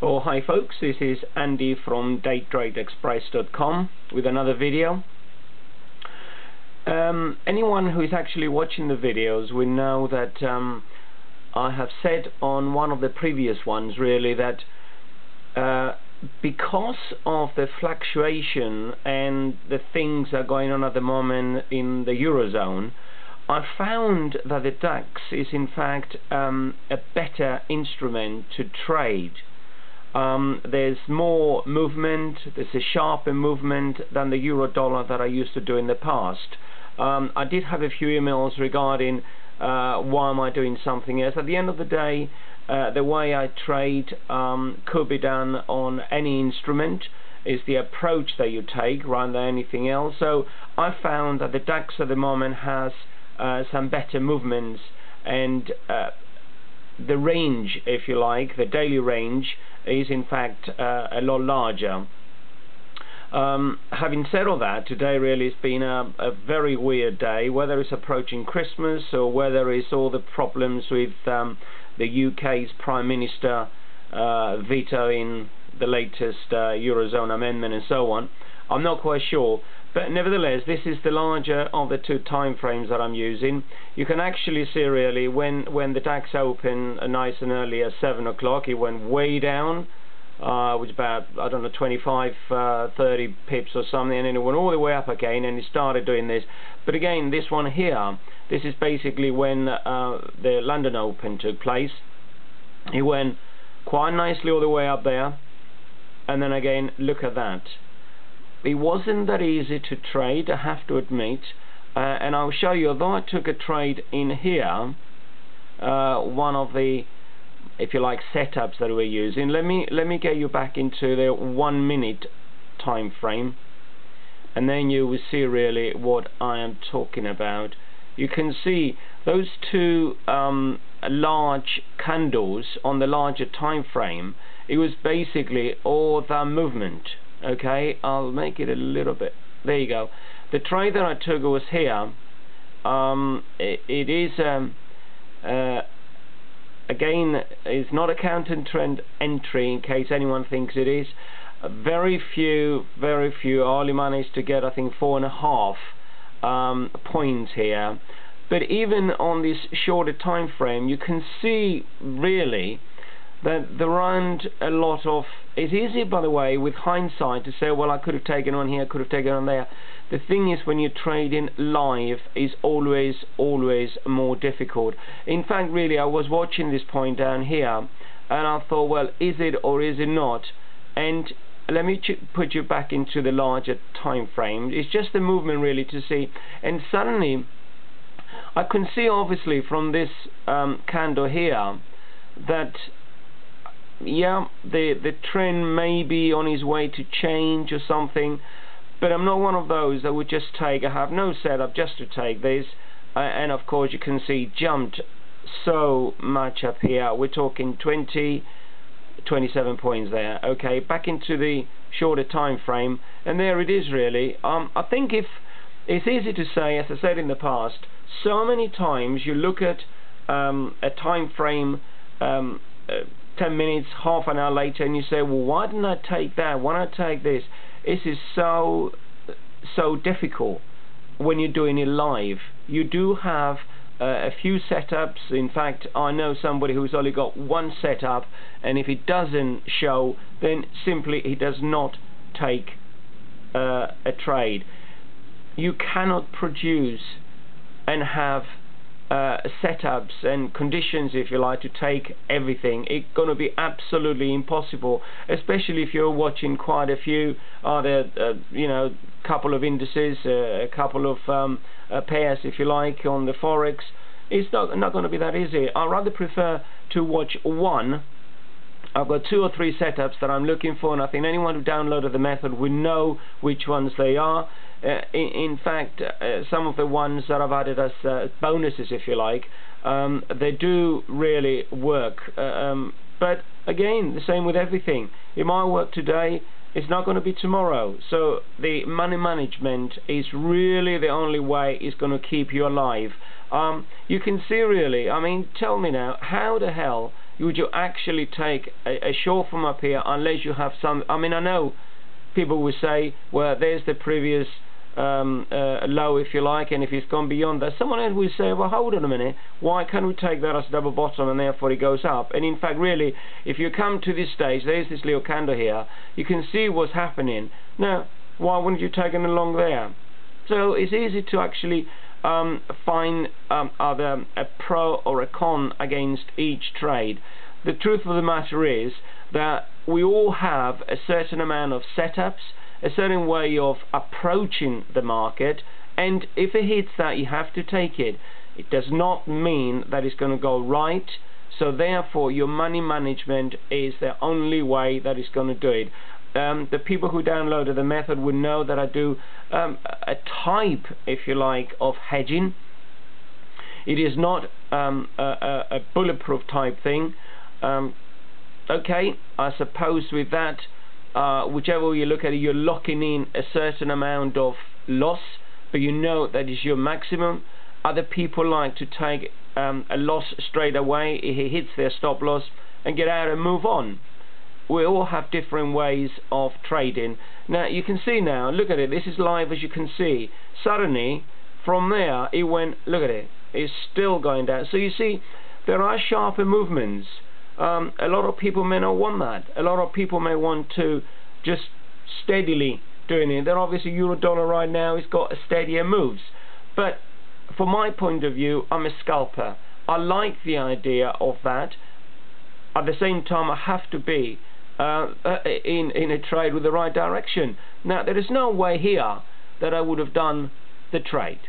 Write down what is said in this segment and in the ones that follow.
Oh, hi folks, this is Andy from DayTradeExpress.com with another video. Anyone who is actually watching the videos will know that I have said on one of the previous ones really that because of the fluctuation and the things that are going on at the moment in the Eurozone, I found that the DAX is in fact a better instrument to trade. There's more movement, there's a sharper movement than the euro-dollar that I used to do in the past. I did have a few emails regarding why am I doing something else. At the end of the day, the way I trade could be done on any instrument. Is the approach that you take rather than anything else. So I found that the DAX at the moment has some better movements, and the range, if you like, the daily range is in fact a lot larger. Having said all that, today really has been a very weird day, whether it's approaching Christmas or whether it's all the problems with the UK's Prime Minister vetoing the latest Eurozone amendment and so on. I'm not quite sure, but nevertheless this is the larger of the two time frames that I'm using. You can actually see really when the DAX opened nice and early at 7 o'clock, it went way down, which about, I don't know, 25 30 pips or something, and then it went all the way up again and it started doing this. But again, this one here, this is basically when the London Open took place. It went quite nicely all the way up there, and then again, look at that. It wasn't that easy to trade, I have to admit, and I'll show you. Although I took a trade in here, one of the, if you like, setups that we're using. Let me get you back into the 1 minute time frame, and then you will see really what I am talking about. You can see those two large candles on the larger time frame. It was basically all that movement. Okay, I'll make it a little bit. There you go. The trade that I took was here. It is again, it's not a counter trend entry in case anyone thinks it is. Very few. I only managed to get, I think, 4.5 points here. But even on this shorter time frame, you can see really that there aren't a lot of. It's easy, by the way, with hindsight to say, well, I could have taken on here, could have taken on there. The thing is, when you're trading live, is always more difficult. In fact, really, I was watching this point down here, and I thought, well, is it or is it not? And let me put you back into the larger time frame. It's just the movement really to see, and suddenly I can see obviously from this candle here that, yeah, the trend may be on its way to change or something, but I'm not one of those that would just take. I have no setup just to take this, and of course you can see jumped so much up here. We're talking 27 points there. Okay, back into the shorter time frame, and there it is really. I think if it's easy to say, as I said in the past, so many times you look at a time frame 10 minutes, half an hour later, and you say, well, why didn't I take that? Why not take this? This is so difficult when you're doing it live. You do have a few setups. In fact, I know somebody who's only got one setup, and if it doesn't show, then simply he does not take a trade. You cannot produce and have setups and conditions, if you like, to take everything. It's going to be absolutely impossible, especially if you're watching quite a few other, couple of indices, a couple of pairs, if you like, on the forex. It's not going to be that easy. I rather prefer to watch one. I've got 2 or 3 setups that I'm looking for, and I think anyone who downloaded the method will know which ones they are. In fact, some of the ones that I've added as bonuses, if you like, they do really work. But again, the same with everything. It might work today, it's not going to be tomorrow. So the money management is really the only way it's going to keep you alive. You can see really, I mean, tell me now, how the hell would you actually take a short from up here unless you have some? I mean, I know people will say, well, there's the previous low, if you like, and if it's gone beyond that, someone else will say, well, hold on a minute, why can't we take that as double bottom and therefore it goes up? And in fact, really, if you come to this stage, there's this little candle here, you can see what's happening. Now, why wouldn't you take it along there? So it's easy to actually find either a pro or a con against each trade. The truth of the matter is that we all have a certain amount of setups, a certain way of approaching the market, and if it hits that, you have to take it. It does not mean that it's going to go right, so therefore your money management is the only way that it's going to do it. The people who downloaded the method would know that I do a type, if you like, of hedging. It is not a bulletproof type thing. Okay, I suppose with that, whichever way you look at it, you're locking in a certain amount of loss, but you know that is your maximum. Other people like to take a loss straight away, it hits their stop loss, and get out and move on. We all have different ways of trading. Now you can see now, look at it, this is live as you can see. Suddenly, from there, it went, look at it, it's still going down. So you see, there are sharper movements. A lot of people may not want that. A lot of people may want to just steadily doing it. Then obviously euro dollar right now has got steadier moves. But from my point of view, I'm a scalper. I like the idea of that. At the same time, I have to be in a trade with the right direction. Now there is no way here that I would have done the trade,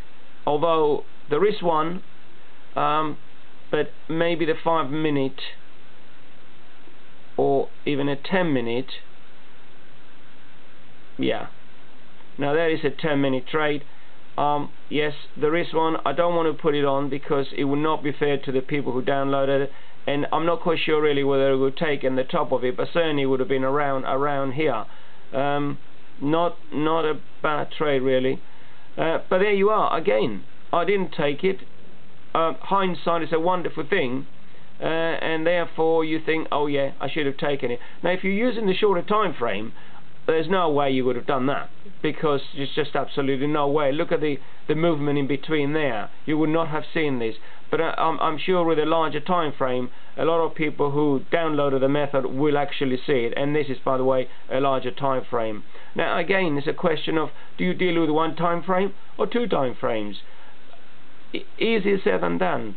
although there is one, but maybe the 5-minute or even a 10-minute. Yeah, now there is a 10-minute trade. Yes, there is one. I don't want to put it on because it would not be fair to the people who downloaded it, and I'm not quite sure really whether it would take in the top of it, but certainly it would have been around here. Not a bad trade really, but there you are again. I didn't take it. Hindsight is a wonderful thing, and therefore you think, oh yeah, I should have taken it. Now if you're using the shorter time frame, there's no way you would have done that, because there's just absolutely no way. Look at the movement in between there. You would not have seen this. But I'm sure with a larger time frame, a lot of people who downloaded the method will actually see it. And this is, by the way, a larger time frame. Now again, it's a question of, do you deal with one time frame or 2 time frames? Easier said than done.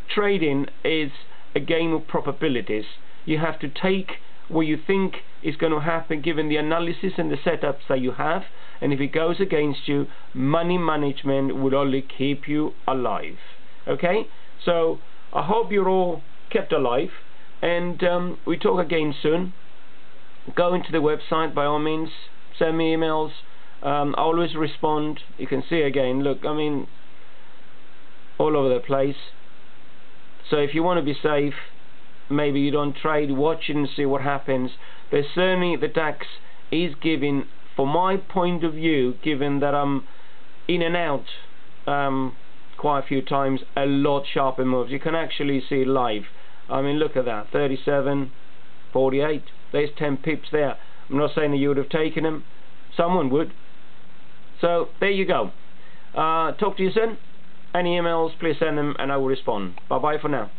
Trading is a game of probabilities. You have to take what you think is going to happen given the analysis and the setups that you have, and if it goes against you, money management will only keep you alive. Okay, so I hope you're all kept alive, and we talk again soon. Go into the website by all means, send me emails. I always respond. You can see again, look, I mean, all over the place. So if you want to be safe, maybe you don't trade, watch it and see what happens. But certainly the DAX is giving, from my point of view, given that I'm in and out quite a few times, a lot sharper moves. You can actually see live. I mean, look at that, 37, 48. There's 10 pips there. I'm not saying that you would have taken them. Someone would. So there you go. Talk to you soon. Any emails, please send them and I will respond. Bye bye for now.